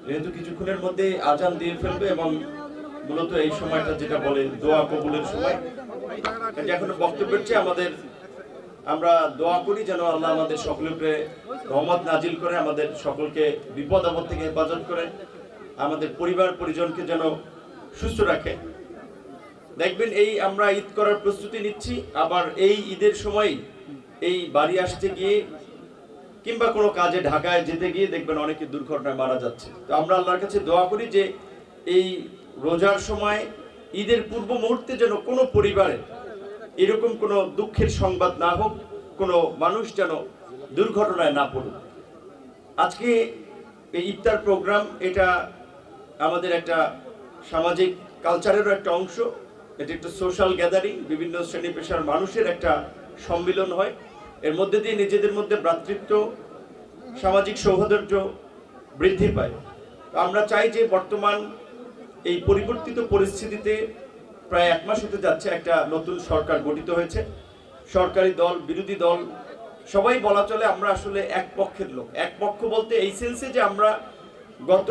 যেহেতু কিছুক্ষণের মধ্যে আজান দিয়ে ফেলবে এবং মূলত এই সময়টা যেটা বলে দোয়া কবুলের সময়, এখনো বক্তব্যের চেয়ে আমরা দোয়া করি যেন আল্লাহ আমাদের সকলের উপরে রহমত নাজিল করে, আমাদের সকলকে বিপদ আপদ থেকে হেফাজত করে, আমাদের পরিবার পরিজনকে যেন সুস্থ রাখে। দেখবেন এই আমরা ঈদ করার প্রস্তুতি নিচ্ছি, আবার এই ঈদের সময় এই বাড়ি আসতে গিয়ে কিংবা কোনো কাজে ঢাকায় যেতে গিয়ে দেখবেন অনেকে দুর্ঘটনায় মারা যাচ্ছে। তো আমরা আল্লাহর কাছে দোয়া করি যে এই রোজার সময় ঈদের পূর্ব মুহূর্তে যেন কোনো পরিবারে এরকম কোনো দুঃখের সংবাদ না হোক, কোনো মানুষ যেন দুর্ঘটনায় না পড়ুক। আজকে এই ইফতার প্রোগ্রাম এটা আমাদের একটা সামাজিক কালচারেরও একটা অংশ, এটা একটা সোশ্যাল গ্যাদারিং, বিভিন্ন শ্রেণী পেশার মানুষের একটা সম্মিলন হয়। এর মধ্যে দিয়ে নিজেদের মধ্যে ভ্রাতৃত্ব, সামাজিক সৌহার্দ্য বৃদ্ধি পায়। তো আমরা চাই যে বর্তমান এই পরিবর্তিত পরিস্থিতিতে প্রায় 1 মাস হতে যাচ্ছে, একটা নতুন সরকার গঠিত হয়েছে। সরকারি দল, বিরোধী দল সবাই বলা চলে আমরা আসলে এক পক্ষের লোক। এক পক্ষ বলতে এই সেন্সে যে আমরা গত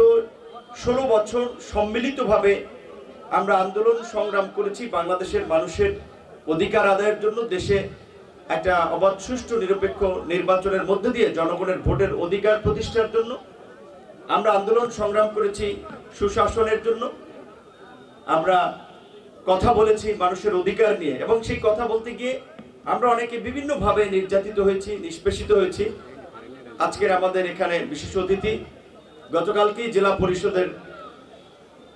16 বছর সম্মিলিতভাবে আমরা আন্দোলন সংগ্রাম করেছি বাংলাদেশের মানুষের অধিকার আদায়ের জন্য, দেশে একটা অবাধ সুষ্ঠু নিরপেক্ষ নির্বাচনের মধ্যে দিয়ে জনগণের ভোটের অধিকার প্রতিষ্ঠার জন্য। আমরা আন্দোলন সংগ্রাম করেছি সুশাসনের জন্য। আমরা কথা বলেছি মানুষের অধিকার নিয়ে, এবং সেই কথা বলতে গিয়ে আমরা অনেকে বিভিন্নভাবে নির্যাতিত হয়েছি, নিষ্পেষিত হয়েছি। আজকের আমাদের এখানে বিশেষ অতিথি গতকালকেই জেলা পরিষদের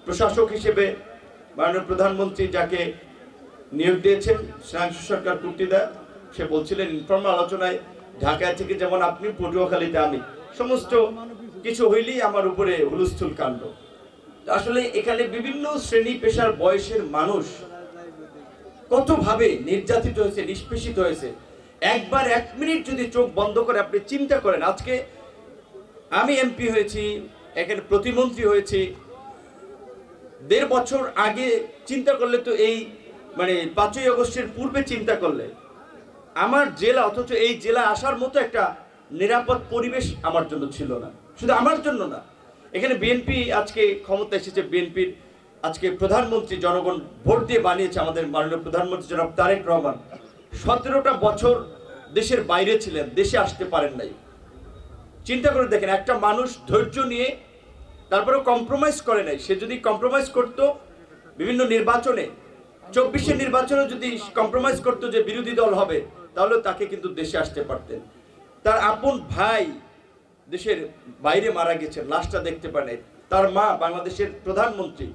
প্রশাসক হিসেবে মাননীয় প্রধানমন্ত্রী যাকে নিয়োগ দিয়েছেন শ্রেয়াংশু সরকার কুর্তিদা, সে বলছিলেন ইনফর্মাল আলোচনায় ঢাকায় থেকে যেমন আপনি, পটুয়াখালীতে আমি, সমস্ত কিছু হইলেই আমার উপরে হুলস্থুল কাণ্ড। আসলে এখানে বিভিন্ন শ্রেণী পেশার বয়সের মানুষ কতভাবে নির্যাতিত হয়েছে, নিষ্পেষিত হয়েছে। একবার 1 মিনিট যদি চোখ বন্ধ করে আপনি চিন্তা করেন, আজকে আমি এমপি হয়েছি, এখানে প্রতিমন্ত্রী হয়েছি, 1.5 বছর আগে চিন্তা করলে তো এই 5ই আগস্টের পূর্বে চিন্তা করলে আমার জেলা, অথচ এই জেলা আসার মতো একটা নিরাপদ পরিবেশ আমার জন্য ছিল না। শুধু আমার জন্য না, এখানে বিএনপি আজকে ক্ষমতা এসেছে, বিএনপির আজকে প্রধানমন্ত্রী জনগণ ভোট দিয়ে বানিয়েছে আমাদের মাননীয় প্রধানমন্ত্রী জনাব তারেক রহমান। 17টা বছর দেশের বাইরে ছিলেন, দেশে আসতে পারেন নাই। চিন্তা করে দেখেন, একটা মানুষ ধৈর্য নিয়ে তারপরেও কম্প্রোমাইজ করে নাই। সে যদি কম্প্রোমাইজ করত বিভিন্ন নির্বাচনে, 24-এর নির্বাচনে যদি কম্প্রোমাইজ করতো যে বিরোধী দল হবে, তাহলে তাকে কিন্তু দেশে আসতে পারতেন। তার আপন ভাই দেশের বাইরে মারা গেছেন, লাশটা দেখতে পারে নাই। তার মা বাংলাদেশের প্রধানমন্ত্রী,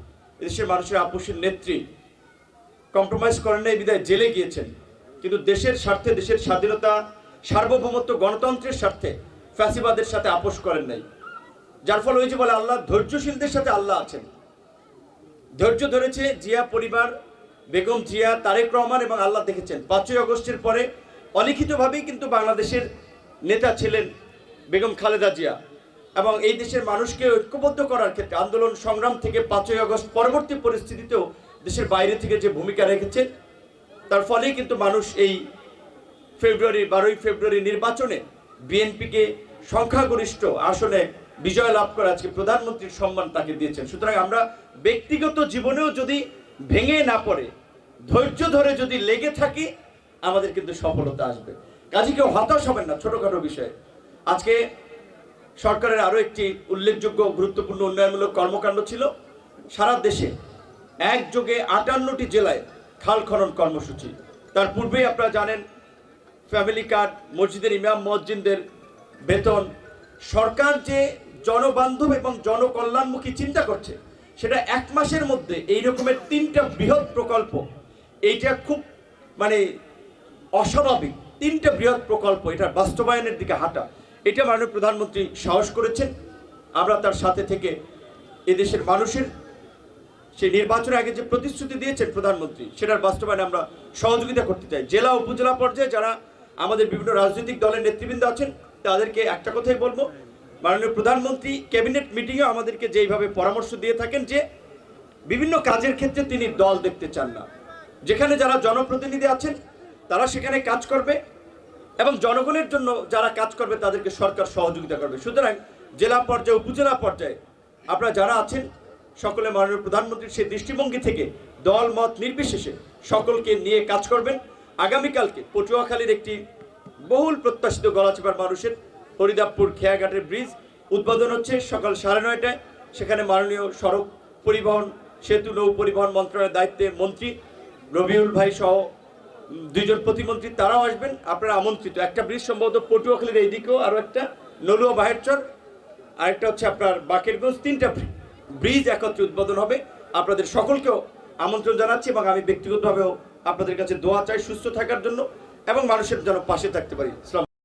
দেশের মানুষের আপোষের নেত্রী, কম্প্রোমাইজ করেন নাই বিদায় জেলে গিয়েছেন। কিন্তু দেশের স্বার্থে, দেশের স্বাধীনতা, সার্বভৌমত্ব, গণতন্ত্রের স্বার্থে ফ্যাসিবাদের সাথে আপোষ করেন নাই। যার ফলে ওই যে বলে আল্লাহ ধৈর্যশীলদের সাথে আল্লাহ আছেন। ধৈর্য ধরেছে জিয়া পরিবার, বেগম জিয়া, তারেক রহমান, এবং আল্লাহ দেখেছেন 5ই আগস্টের পরে অলিখিতভাবেই কিন্তু বাংলাদেশের নেতা ছিলেন বেগম খালেদা জিয়া, এবং এই দেশের মানুষকে ঐক্যবদ্ধ করার ক্ষেত্রে আন্দোলন সংগ্রাম থেকে 5ই আগস্ট পরবর্তী পরিস্থিতিতেও দেশের বাইরে থেকে যে ভূমিকা রেখেছে, তার ফলেই কিন্তু মানুষ এই 12ই ফেব্রুয়ারি নির্বাচনে বিএনপিকে সংখ্যাগরিষ্ঠ আসনে বিজয় লাভ করে আজকে প্রধানমন্ত্রীর সম্মান তাকে দিয়েছেন। সুতরাং আমরা ব্যক্তিগত জীবনেও যদি ভেঙে না পড়ে, ধৈর্য ধরে যদি লেগে থাকি, আমাদের কিন্তু সফলতা আসবে। কাজে কেউ হতাশ হবেন না ছোটখাটো বিষয়ে। আজকে সরকারের আরো একটি উল্লেখযোগ্য গুরুত্বপূর্ণ উন্নয়নমূলক কর্মকাণ্ড ছিল, সারা দেশে একযোগে 58টি জেলায় খাল খনন কর্মসূচি। তার পূর্বেই আপনারা জানেন ফ্যামিলি কার্ড, মসজিদের ইমাম মুয়াজ্জিনদের বেতন। সরকার যে জনবান্ধব এবং জনকল্যাণমুখী চিন্তা করছে, সেটা 1 মাসের মধ্যে এই রকমের 3টা বৃহৎ প্রকল্প, এইটা খুব অস্বাভাবিক। 3টা বৃহৎ প্রকল্প, এটা বাস্তবায়নের দিকে হাঁটা, এটা মাননীয় প্রধানমন্ত্রী সাহস করেছেন। আমরা তার সাথে থেকে এদেশের মানুষের সেই নির্বাচনের আগে যে প্রতিশ্রুতি দিয়েছেন প্রধানমন্ত্রী, সেটার বাস্তবায়নে আমরা সহযোগিতা করতে চাই। জেলা উপজেলা পর্যায়ে যারা আমাদের বিভিন্ন রাজনৈতিক দলের নেতৃবৃন্দ আছেন, তাদেরকে একটা কথাই বলবো, মাননীয় প্রধানমন্ত্রী ক্যাবিনেট মিটিংয়ে আমাদেরকে যেইভাবে পরামর্শ দিয়ে থাকেন যে বিভিন্ন কাজের ক্ষেত্রে তিনি দল দেখতে চান না। যেখানে যারা জনপ্রতিনিধি আছেন তারা সেখানে কাজ করবে, এবং জনগণের জন্য যারা কাজ করবে তাদেরকে সরকার সহযোগিতা করবে। সুতরাং জেলা পর্যায়ে, উপজেলা পর্যায়ে আপনারা যারা আছেন সকলে মাননীয় প্রধানমন্ত্রীর সেই দৃষ্টিভঙ্গি থেকে দল মত নির্বিশেষে সকলকে নিয়ে কাজ করবেন। আগামীকালকে পটুয়াখালীর একটি বহুল প্রত্যাশিত গলাচিপার মানুষের হরিদাবপুর খেয়াঘাটের ব্রিজ উদ্বোধন হচ্ছে সকাল 9:30টায়। সেখানে মাননীয় সড়ক পরিবহন সেতু নৌ পরিবহন মন্ত্রণালয়ের দায়িত্বে মন্ত্রী রবিউল ভাই সহ 2জন প্রতিমন্ত্রী তারাও আসবেন, আপনারা আমন্ত্রিত। একটা ব্রিজ সম্ভবত পটুয়াখালীর এইদিকেও, আরও একটা নলুয়া বাহেরচর, আরেকটা হচ্ছে আপনার বাকেরগঞ্জ, 3টা ব্রিজ একত্রে উদ্বোধন হবে। আপনাদের সকলকেও আমন্ত্রণ জানাচ্ছি এবং আমি ব্যক্তিগতভাবেও আপনাদের কাছে দোয়া চাই সুস্থ থাকার জন্য এবং মানুষের যেন পাশে থাকতে পারি।